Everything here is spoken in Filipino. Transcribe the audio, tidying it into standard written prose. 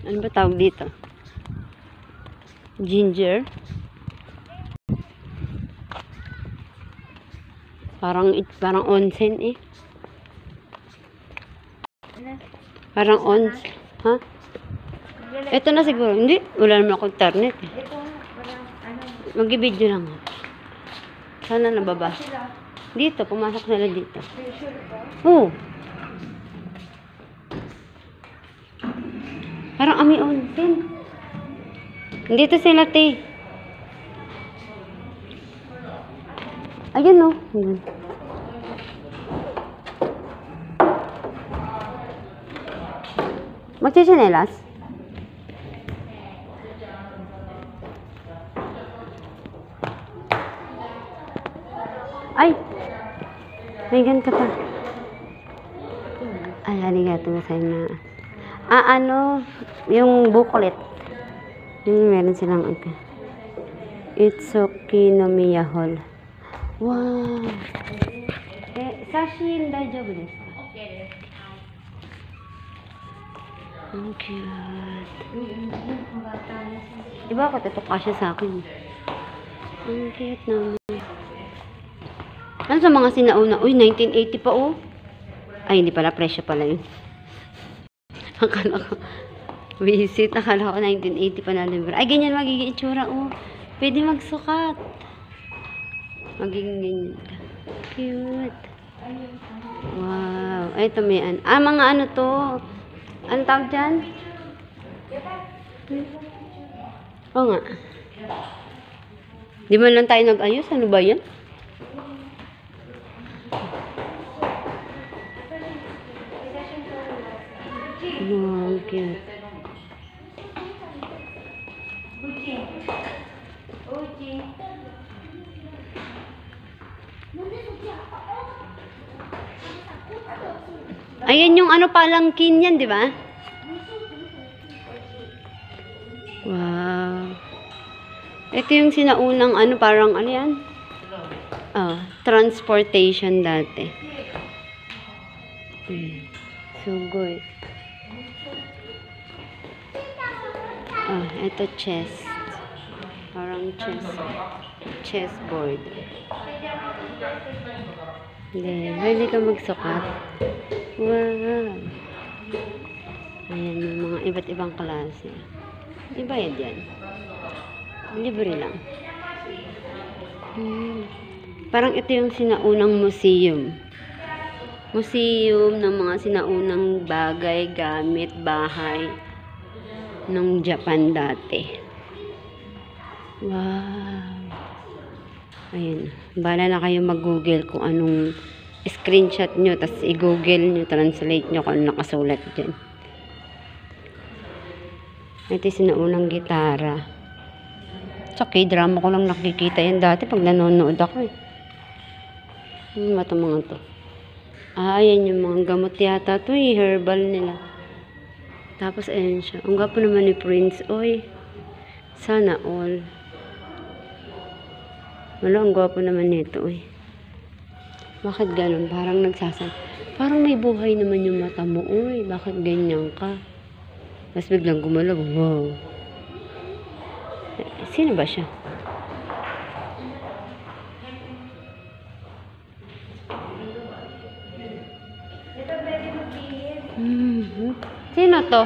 Ano ba tawag dito? Ginger. Parang onsen eh. Parang onsen. Ha? Ito na siguro. Hindi. Wala naman akong internet eh. Mag-video lang. Sana nababa. Dito. Pumasok sila dito. Oo. Parang ami onsen. Dito sila te. Ayan o. Magsitsinelas? Ay! May ganito pa. Ay, arigato gozaimasu. Ano? Yung booklet. Yung meron silang ito. Itsuki no Miyahol. Wow! Sashin daijoubu desu ka? Ang cute. Diba ako tutok siya sa akin? Ang cute naman. Ano sa mga sinauna? Uy, 1980 pa oh. Ay, hindi pala. Presyo pala yun. Akala ko. Visit. Akala ko 1980 pa na libre. Ay, ganyan magiging itsura oh. Pwede magsukat. Magiging ganyan ka. Cute. Wow. Ay, ito may mga ano to. Ano tawag dyan? Oo nga. Di man lang tayo nag-ayos. Ano ba yan? Wow, cute. Ayan yung ano palangkin yan, di ba? Wow. Ito yung sinaunang ano, parang ano yan? Transportation dati. Sugoy. Ito chest. Parang chessboard. Hindi ka magsukat. Wow. Ayan yung mga iba't ibang klase. Iba yan. Libre lang. Parang ito yung sinaunang museum. Museum ng mga sinaunang bagay, gamit, bahay ng Japan dati. Wow. Ayan. Bala na kayo mag-google kung anong screenshot nyo, tapos i-google nyo, translate nyo kung ano nakasulat dyan. Ito yung sinaunang gitara. Sa K-drama ko lang nakikita yan dati pag nanonood ako eh. Ano ba itong mga to? Ayan yung mga gamot yata to eh, herbal nila. Tapos ayan siya. Ang gwapo naman ni Prince. Oy, sana all. Wala, ang gwapo naman nito eh. Bakit ganun? Parang parang may buhay naman yung mata mo. Uy, bakit ganyan ka? Tapos biglang gumalaw. Wow. Sino ba siya? Sino to?